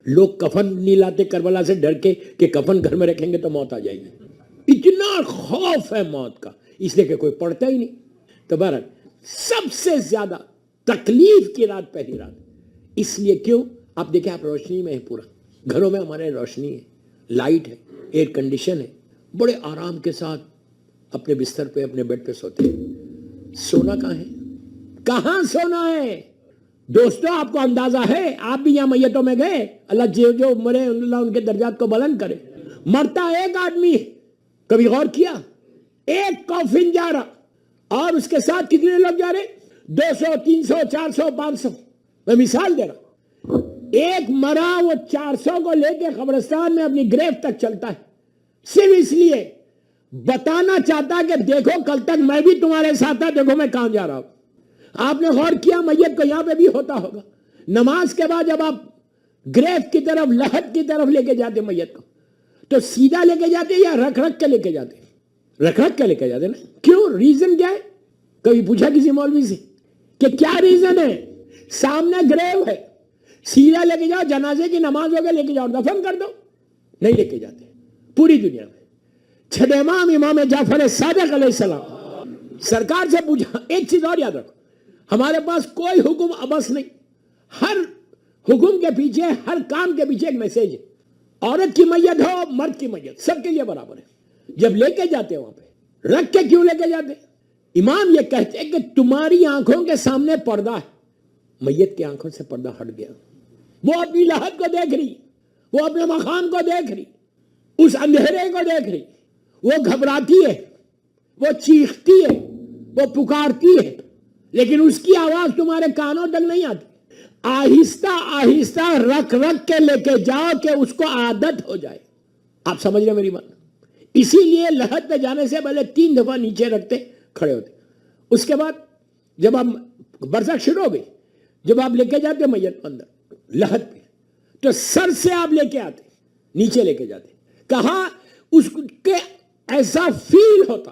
लोग कफन नहीं लाते करबला से डर के कि कफन घर में रखेंगे तो मौत आ जाएगी। इतना खौफ है मौत का, इसलिए कि कोई पढ़ता ही नहीं। तो बहरहाल सबसे ज्यादा तकलीफ की रात पहली रात, इसलिए क्यों? आप देखिए, आप रोशनी में है, पूरा घरों में हमारे रोशनी है, लाइट है, एयर कंडीशन है, बड़े आराम के साथ अपने बिस्तर पे अपने बेड पे सोते हैं। सोना कहाँ है? कहाँ सोना है दोस्तों? आपको अंदाजा है? आप भी यहाँ मैयतों में गए, अल्लाह जो मरे अल्लाह उनके दर्जात को बुलंद करे। मरता एक आदमी, कभी गौर किया? एक कॉफिन जा रहा और उसके साथ कितने लोग जा रहे? 200, 300, 400, 500। मैं मिसाल दे रहा हूं। एक मरा, वो 400 को लेके कब्रिस्तान में अपनी ग्रेव तक चलता है, सिर्फ इसलिए बताना चाहता कि देखो कल तक मैं भी तुम्हारे साथ था, देखो मैं कहां जा रहा हूं। आपने गौर किया मैयत को यहां पे भी होता होगा। नमाज के बाद जब आप ग्रेव की तरफ, लहद की तरफ लेके जाते मैयत को, तो सीधा लेके जाते या रख रख के लेके जाते? रख रख के लेके जाते ना। क्यों? रीजन क्या है? कभी पूछा किसी मौलवी से कि क्या रीजन है? सामने ग्रेव है, सीधा लेके जाओ, जनाजे की नमाज हो गई, लेके जाओ, दफन कर दो। नहीं लेके जाते पूरी दुनिया में। छठे इमाम जाफर सादिक अलैहिस्सलाम सरकार से पूछा, एक चीज और याद रखो, हमारे पास कोई हुक्म अबस नहीं, हर हुक्म के पीछे, हर काम के पीछे एक मैसेज है। औरत की मैयत हो, मर्द की मैयत, सबके लिए बराबर है। जब लेके जाते वहां पे, रख के क्यों लेके जाते? इमाम ये कहते हैं कि तुम्हारी आंखों के सामने पर्दा है। मैयत की आंखों से पर्दा हट गया, वो अपनी लहद को देख रही, वो अपने मकाम को देख रही, उस अंधेरे को देख रही, वो घबराती है, वो चीखती है, वो पुकारती है, लेकिन उसकी आवाज तुम्हारे कानों तक नहीं आती। आहिस्ता आहिस्ता रख रख के लेके जाओ कि उसको आदत हो जाए। आप समझ रहे मेरी बात? इसीलिए लहद पे जाने से पहले 3 दफा नीचे रखते, खड़े होते। उसके बाद जब आप बरसात शुरू हो गई, जब आप लेके जाते मैयत अंदर लहद पे, तो सर से आप लेके आते, नीचे लेके जाते। कहा उसके ऐसा फील होता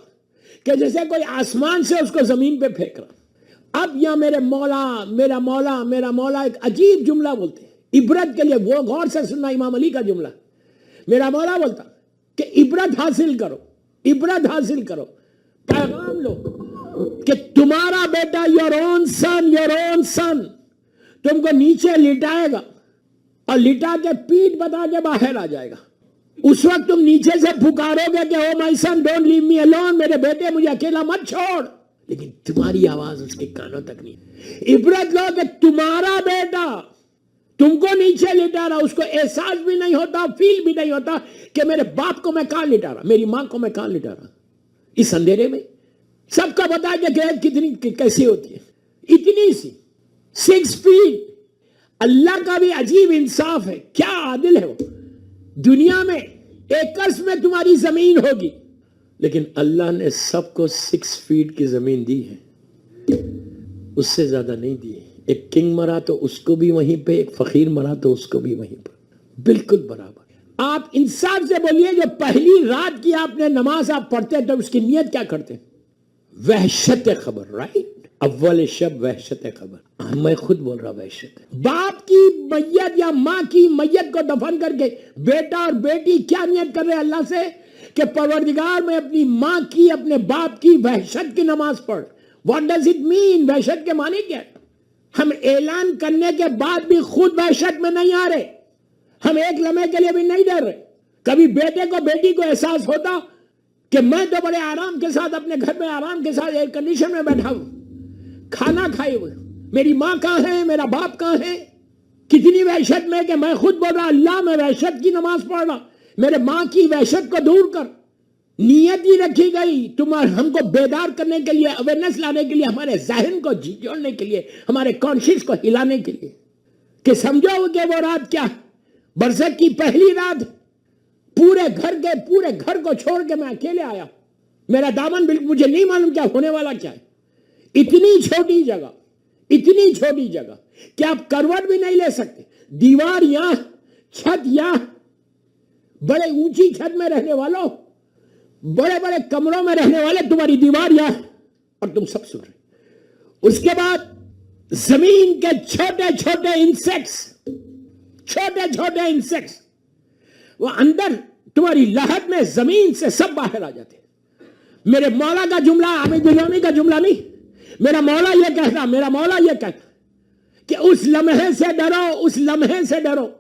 कि जैसे कोई आसमान से उसको जमीन पे फेंक रहा। अब यहां मेरे मौला, मेरा मौला, मेरा मौला एक अजीब जुमला बोलते हैं इबरत के लिए। वो गौर से सुनना, इमाम अली का जुमला। मेरा मौला बोलता कि इबरत हासिल करो, इबरत हासिल करो, पैगाम लो कि तुम्हारा बेटा योर ओन सन तुमको नीचे लिटाएगा और लिटा के पीठ बता के बाहर आ जाएगा। उस वक्त तुम नीचे से पुकारोगे कि oh my son don't leave me alone, मेरे बेटे मुझे अकेला मत छोड़, लेकिन तुम्हारी आवाज उसके कानों तक नहीं। इबरत लो कि तुम्हारा बेटा तुमको नीचे लिटा रहा, उसको एहसास भी नहीं होता, फील भी नहीं होता कि मेरे बाप को मैं कहां लिटा रहा, मेरी मां को मैं कहां लिटा रहा। इस अंधेरे में सबका पता है कि ग्रेव कितनी कैसी होती है, इतनी सी 6 फीट। अल्लाह का भी अजीब इंसाफ है, क्या आदिल है वो। दुनिया में एकर्स में तुम्हारी जमीन होगी, लेकिन अल्लाह ने सबको 6 फीट की जमीन दी है, उससे ज्यादा नहीं दी है। एक किंग मरा तो उसको भी वहीं पे, एक फकीर मरा तो उसको भी वहीं पर, बिल्कुल बराबर। आप इंसाफ से बोलिए, जो पहली रात की आपने नमाज आप पढ़ते तो उसकी नियत क्या करते? वहशत खबर, राइट? अव्वल शब वहशत खबर। मैं खुद बोल रहा वहशत। बाप की मैयत या माँ की मैयत को दफन करके बेटा और बेटी क्या नियत कर रहे हैं अल्लाह से कि परवरदिगार मैं अपनी माँ की, अपने बाप की वहशत की नमाज पढ़। What does it mean? वहशत के माने क्या? हम ऐलान करने के बाद भी खुद वहशत में नहीं आ रहे, हम एक लम्हे के लिए भी नहीं डर रहे। कभी बेटे को, बेटी को एहसास होता कि मैं तो बड़े आराम के साथ अपने घर में आराम के साथ एयर कंडीशन में बैठा हूं, खाना खाए हुए, मेरी माँ कहां है, मेरा बाप कहां है? कितनी वहशत में कि मैं खुद बोल रहा अल्लाह मैं वहशत की नमाज पढ़ रहा, मेरे माँ की वहशत को दूर कर। नियत ही रखी गई हमको बेदार करने के लिए, अवेयरनेस लाने के लिए, हमारे जहन को जोड़ने के लिए, हमारे कॉन्शियस को हिलाने के लिए कि समझो कि वो रात क्या, बरसत की पहली रात, पूरे घर को छोड़ के मैं अकेले आया, मेरा दामन बिल्कुल, मुझे नहीं मालूम क्या होने वाला क्या है। इतनी छोटी जगह कि आप करवट भी नहीं ले सकते, दीवार यहां, छत यहां। बड़े ऊंची छत में रहने वालों, बड़े बड़े कमरों में रहने वाले, तुम्हारी दीवार यहां और तुम सब सुन रहे। उसके बाद जमीन के छोटे छोटे इंसेक्ट्स छोटे छोटे इंसेक्ट्स वो अंदर तुम्हारी लहद में जमीन से सब बाहर आ जाते। मेरे मौला का जुमला, आमिर गुलामी का जुमला नहीं, मेरा मौला ये कहता, मेरा मौला ये कहता कि उस लम्हे से डरो, उस लम्हे से डरो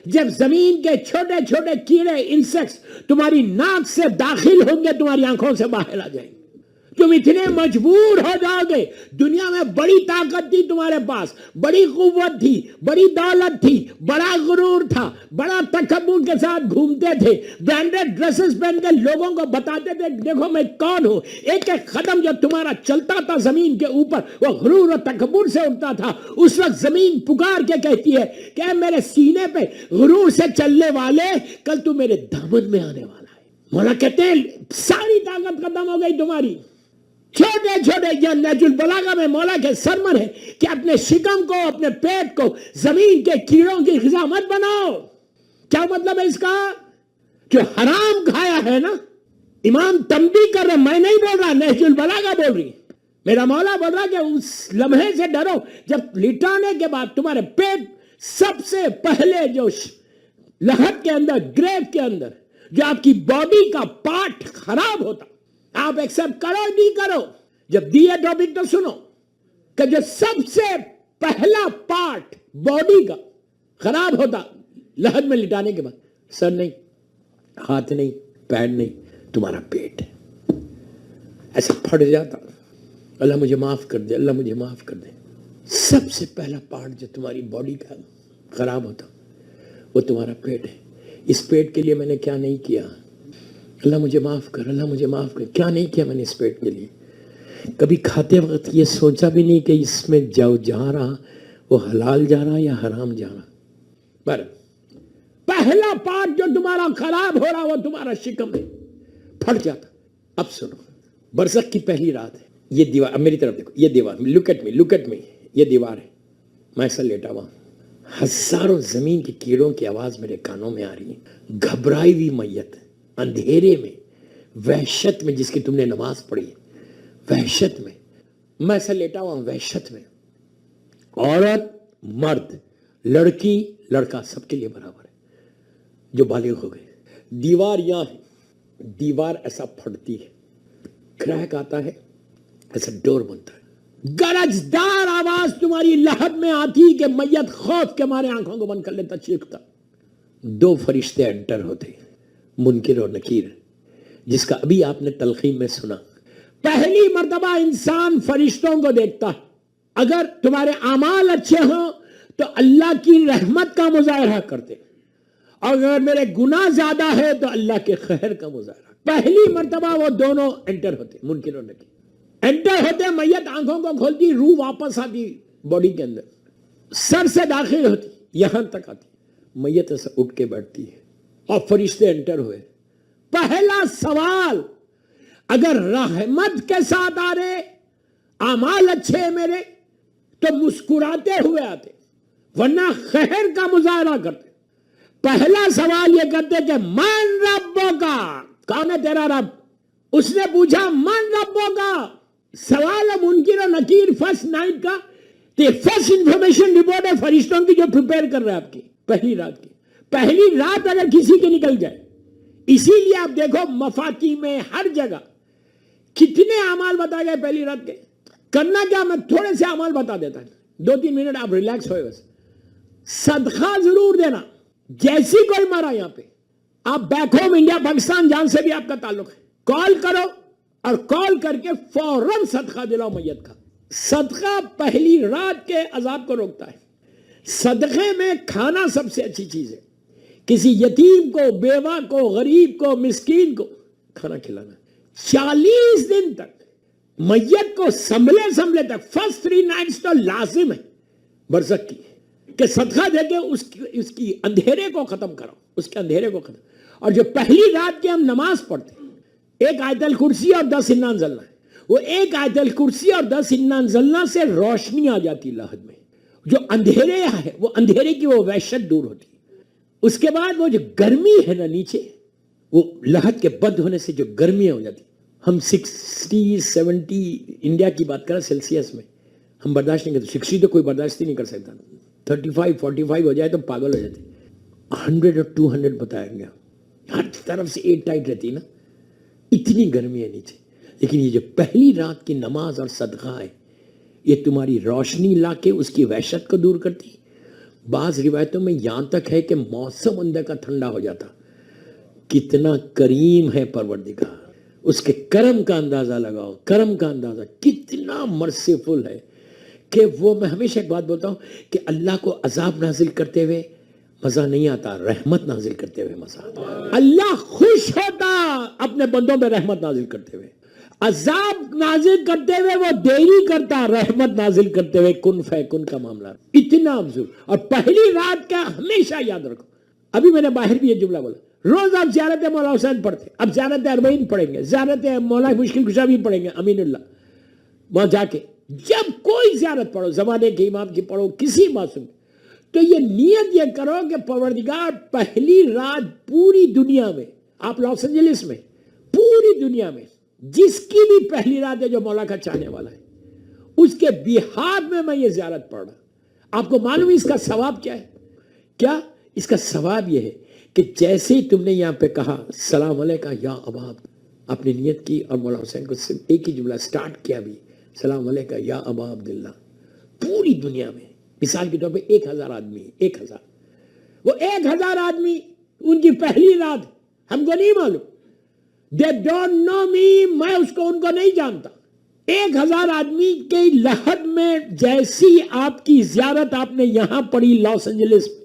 जब जमीन के छोटे छोटे कीड़े इंसेक्ट्स तुम्हारी नाक से दाखिल होंगे, तुम्हारी आंखों से बाहर आ जाएंगे। तुम इतने मजबूर हो जाओगे। दुनिया में बड़ी ताकत थी तुम्हारे पास, बड़ी कुव्वत थी, बड़ी दौलत थी, बड़ा गुरूर था, बड़ा तकब्बुर के साथ घूमते थे, ब्रांडेड ड्रेसेस पहन के लोगों को बताते थे देखो मैं कौन हूं। एक एक कदम जब तुम्हारा चलता था जमीन के ऊपर, वो गुरूर और तकब्बुर से उठता था। उस वक्त जमीन पुकार के कहती है कि मेरे सीने पे गुरूर से चलने वाले, कल तू मेरे दामन में आने वाला है। मौला कहते हैं सारी ताकत खत्म हो गई तुम्हारी। छोटे छोटे, यह नहजुल बलागा में मौला के सरमन है कि अपने शिकम को, अपने पेट को जमीन के कीड़ों की ग़िज़ा मत बनाओ। क्या मतलब है इसका? जो हराम खाया है ना, इमाम तंबीह कर रहे, मैं नहीं बोल रहा, नहजुल बलागा बोल रही। मेरा मौला बोल रहा कि उस लम्हे से डरो जब लिटाने के बाद तुम्हारे पेट सबसे पहले जो लहद के अंदर, ग्रेव के अंदर जो आपकी बॉडी का पार्ट खराब होता, आप एक्सेप्ट करो नहीं करो, जब दिए टॉपिक तो सुनो कि जो सबसे पहला पार्ट बॉडी का खराब होता लहद में लिटाने के बाद, सर नहीं, हाथ नहीं, पैर नहीं, तुम्हारा पेट है। ऐसा फट जाता, अल्लाह मुझे माफ कर दे, अल्लाह मुझे माफ कर दे। सबसे पहला पार्ट जो तुम्हारी बॉडी का खराब होता वो तुम्हारा पेट है। इस पेट के लिए मैंने क्या नहीं किया, अल्लाह मुझे माफ कर, अल्लाह मुझे माफ कर। क्या नहीं किया मैंने इस पेट के लिए? कभी खाते वक्त ये सोचा भी नहीं कि इसमें जो जा रहा वो हलाल जा रहा या हराम जा रहा। पर पहला पार्ट जो तुम्हारा खराब हो रहा वो तुम्हारा शिकम है, फट जाता। अब सुनो, बरसक की पहली रात है, ये दीवार, अब मेरी तरफ देखो, ये दीवार, look at me, look at me, ये दीवार है, मैं ऐसा लेटा हुआ, हजारों जमीन के कीड़ों की आवाज मेरे कानों में आ रही है। घबराई हुई मैयत अंधेरे में, वहशत में, जिसकी तुमने नमाज पढ़ी, वहशत में मैं ऐसा लेटा हुआ, वहशत में। औरत, मर्द, लड़की, लड़का, सबके लिए बराबर है जो बालिग हो गए। दीवार यहां है, दीवार ऐसा फटती है, क्रैक आता है, ऐसा डोर बनता है, गरजदार आवाज तुम्हारी लहद में आती कि मैयत खौफ के मारे आंखों को बंद कर लेता, चीखता। दो फरिश्ते एंटर होते, मुनकिर और नकीर, जिसका अभी आपने तलखीम में सुना। पहली मर्तबा इंसान फरिश्तों को देखता है। अगर तुम्हारे आमाल अच्छे हो तो अल्लाह की रहमत का मुजाहरा करते, अगर मेरे गुनाह ज्यादा है तो अल्लाह के खैर का मुजाहरा। पहली मर्तबा वो दोनों एंटर होते, मुनकिर और नकीर एंटर होते। मैयत आंखों को खोलती, रूह वापस आती बॉडी के अंदर, सर से दाखिल होती, यहां तक आती, मैयत ऐसा उठ के बैठती है और फरिश्ते एंटर हुए। पहला सवाल, अगर रहमत के साथ आ रहे, आमाल अच्छे है मेरे, तो मुस्कुराते हुए आते, वरना खैर का मुजाहरा करते। पहला सवाल ये करते कि मन रब्बो का, कौन है तेरा रब? उसने पूछा मन रब्बो का। सवाल है मुनकिर और नकीर फर्स्ट नाइट का, तो फर्स्ट इंफॉर्मेशन रिपोर्ट है फरिश्तों की जो प्रिपेयर कर रहे हैं आपकी पहली रात की। पहली रात अगर किसी की निकल जाए, इसीलिए आप देखो मफाती में हर जगह कितने अमाल बताए गए पहली रात के। करना क्या, मैं थोड़े से अमाल बता देता हूं, 2-3 मिनट आप रिलैक्स हो। बस सदका जरूर देना। जैसी कोई मरा यहां पे, आप बैक होम इंडिया पाकिस्तान जहां से भी आपका ताल्लुक है, कॉल करो और कॉल करके फौरन सदका दिलाओ मैयत का। सदका पहली रात के अजाब को रोकता है। सदके में खाना सबसे अच्छी चीज है। किसी यतीम को, बेवा को, गरीब को, मिस्कीन को खाना खिलाना। 40 दिन तक मैयत को संभले तक, फर्स्ट 3 नाइट्स तो लाजिम है बरसक की, कि सदका देके उसकी अंधेरे को खत्म करो, उसके अंधेरे को खत्म। और जो पहली रात की हम नमाज पढ़ते, एक आयतल कुर्सी और 10 इन्ना अंज़लना है, वो एक आयतल कुर्सी और 10 इन्ना अंज़लना से रोशनी आ जाती लहद में। जो अंधेरे है, वो अंधेरे की वो वहशत दूर होती। उसके बाद वो जो गर्मी है ना नीचे, वो लहद के बंद होने से जो गर्मी हो जाती, हम 60-70 इंडिया की बात करें सेल्सियस में, हम बर्दाश्त नहीं करते। 60 तो कोई बर्दाश्त ही नहीं कर सकता। 35, 45 हो जाए तो पागल हो जाते, 100 और 200 बताएंगे, हर तरफ से एयर टाइट रहती है ना, इतनी गर्मी है नीचे। लेकिन ये जो पहली रात की नमाज और सदका है, ये तुम्हारी रोशनी लाके उसकी वहशत को दूर करती। बाज रिवायतों में यहां तक है कि मौसम अंदर का ठंडा हो जाता। कितना करीम है परवरदिगार, उसके करम का अंदाजा लगाओ, करम का अंदाजा कितना मर्सीफुल है कि वो, मैं हमेशा एक बात बोलता हूं कि अल्लाह को अजाब नाजिल करते हुए मजा नहीं आता, रहमत नाजिल करते हुए मजा आता। अल्लाह खुश होता अपने बंदों में रहमत नाजिल करते हुए, अजाब नाजिल करते हुए वो देरी करता, रहमत नाजिल करते हुए कुन फैकुन का मामला इतना अफजूल। और पहली रात का हमेशा याद रखो, अभी मैंने बाहर भी ये जुमला बोला, रोज आप ज़ियारत मौला हुसैन पढ़ते, अब ज़ियारत अरबईन पढ़ेंगे, ज़ियारत मौला मुश्किल कुशा भी पढ़ेंगे, अमीनुल्लाह वहां जाके जब कोई ज़ियारत पढ़ो, ज़माने के इमाम की पढ़ो, किसी मासूम, तो ये नियत ये करो कि परवरदिगार पहली रात पूरी दुनिया में, आप लॉस एंजलिस में, पूरी दुनिया में जिसकी भी पहली रात है जो मौला का चाहने वाला है, उसके बिहार में मैं ये ज़ियारत पढ़ रहा। आपको मालूम है इसका सवाब क्या है? क्या इसका सवाब यह है कि जैसे ही तुमने यहां पे कहा सलाम अलैका या अबाब, आपने नियत की और मौला हुसैन को सिर्फ एक ही जुमला स्टार्ट किया भी, सलाम अलैका या अबा अब्दुल्ला, पूरी दुनिया में मिसाल के तौर पे 1000 आदमी है, 1000, वो 1000 आदमी उनकी पहली रात, हमको नहीं मालूम, दे डोंट नो मी, मैं उसको उनको नहीं जानता, 1000 आदमी के लहद में जैसी आपकी जियारत आपने यहां पढ़ी लॉस एंजलिस में,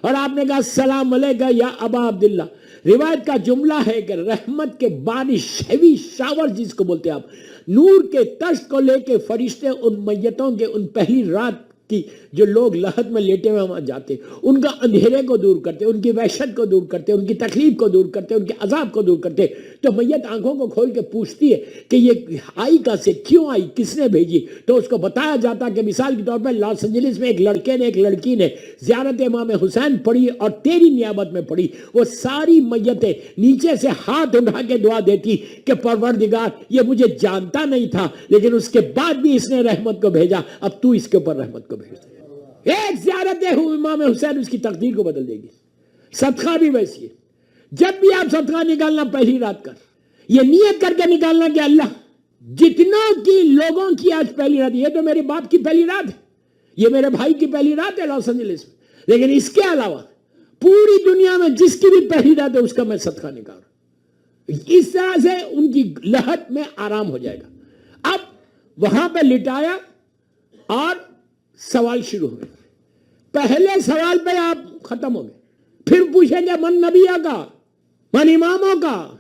और आपने कहा सलाम अलैका या अबा अब्दुल्ला, रिवायत का जुमला है कि रहमत के बारिश, हेवी शावर जिसको बोलते हैं आप, नूर के तश्त को लेके फरिश्ते उन मैयतों के, उन पहली रात की जो लोग लहद में लेटे हुए वहां जाते, उनका अंधेरे को दूर करते, उनकी वहशत को दूर करते, उनकी तकलीफ को दूर करते, उनके अजाब को दूर करते। तो मैयत आंखों को खोल के पूछती है कि ये आई कहां से, क्यों आई, किसने भेजी? तो उसको बताया जाता कि मिसाल के तौर पर लॉस एंजलिस में एक लड़के ने, एक लड़की ने ज़ियारत इमाम हुसैन पढ़ी और तेरी नियाबत में पढ़ी, वो सारी मैयतें नीचे से हाथ उठा के दुआ देती कि परवरदिगार ये मुझे जानता नहीं था, लेकिन उसके बाद भी इसने रहमत को भेजा, अब तू इसके ऊपर रहमत को भेज दे। एक ज़ियारत इमाम हुसैन उसकी तकदीर को बदल देगी। सदका भी वैसी है, जब भी आप सदका निकालना पहली रात का ये नियत करके निकालना कि अल्लाह जितनों की लोगों की आज पहली रात, ये तो मेरे बाप की पहली रात है, ये मेरे भाई की पहली रात है लॉस एंजलिस में, लेकिन इसके अलावा पूरी दुनिया में जिसकी भी पहली रात है उसका मैं सदका निकाल रहा हूं। इस तरह से उनकी लहद में आराम हो जाएगा। अब वहां पे लिटाया और सवाल शुरू हो गए। पहले सवाल पे आप खत्म हो गए, फिर पूछेंगे मन नबिया का, मन इमामों का,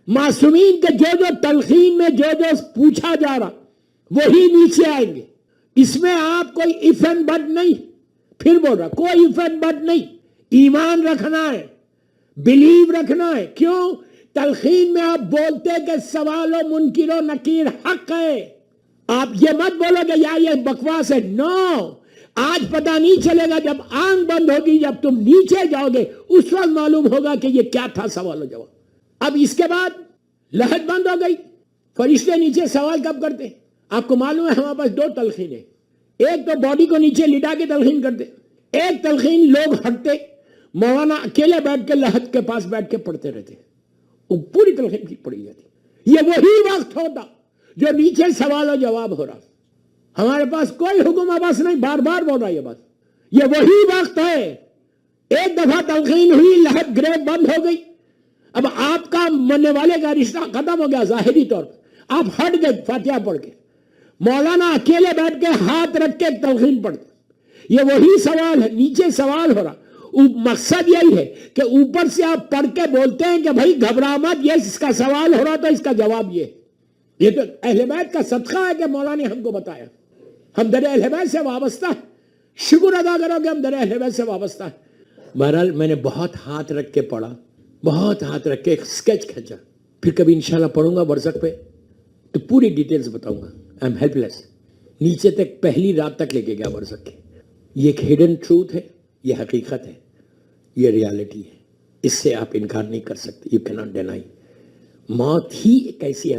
मासूमीन के जो जो तलखीन में जो जो पूछा जा रहा वही नीचे आएंगे। इसमें आप कोई इफ एंड बट नहीं, फिर बोल रहा कोई इफ एंड बट नहीं, ईमान रखना है, बिलीव रखना है। क्यों? तलखीन में आप बोलते कि सवालो मुनकिरो नकीर हक है, आप ये मत बोलोगे यार ये बकवास है। नो, आज पता नहीं चलेगा, जब आंख बंद होगी, जब तुम नीचे जाओगे उस वक्त मालूम होगा कि ये क्या था सवाल और जवाब। अब इसके बाद लहद बंद हो गई, फरिश्ते नीचे सवाल कब करते? आपको मालूम है हमारे पास 2 तलखीन है, एक तो बॉडी को नीचे लिटा के तलखीन करते, एक तलखीन लोग हटते, मौलाना अकेले बैठ के लहद के पास बैठ के पढ़ते रहते, वो पूरी तलखीन पढ़ी जाती। ये वही वक्त होता जो नीचे सवाल और जवाब हो रहा। हमारे पास कोई हुक्म आवाज नहीं, बार बार बोल रहा है ये बात, ये वही वक्त है। एक दफा तलखीन हुई, लहद ग्रेव बंद हो गई, अब आपका मरने वाले का रिश्ता खत्म हो गया जाहिरी तौर पर, आप हट गए फातिहा पढ़ के, मौलाना अकेले बैठ के हाथ रख के तलखीन पढ़ते। ये वही सवाल है, नीचे सवाल हो रहा। मकसद यही है कि ऊपर से आप पढ़ के बोलते हैं कि भाई घबरा मत, ये इसका सवाल हो रहा तो इसका जवाब ये तो अहले बैत का सदका है कि मौला ने हमको बताया। हम दर अहले बैत से वाबस्ता है, शुक्र अदा करो कि हम दर अहले बैत से वाबस्ता है। बहरहाल मैंने बहुत हाथ रख के पढ़ा, बहुत हाथ रख के एक स्केच खींचा, फिर कभी इंशाल्लाह पढ़ूंगा बरसक पे तो पूरी डिटेल्स बताऊंगा। आई एम हेल्पलेस, नीचे तक पहली रात तक लेके गया बरसक के। ये एक हिडन ट्रूथ है, ये हकीकत है, ये रियलिटी है, इससे आप इनकार नहीं कर सकते। You can not deny. मौत ही एक ऐसी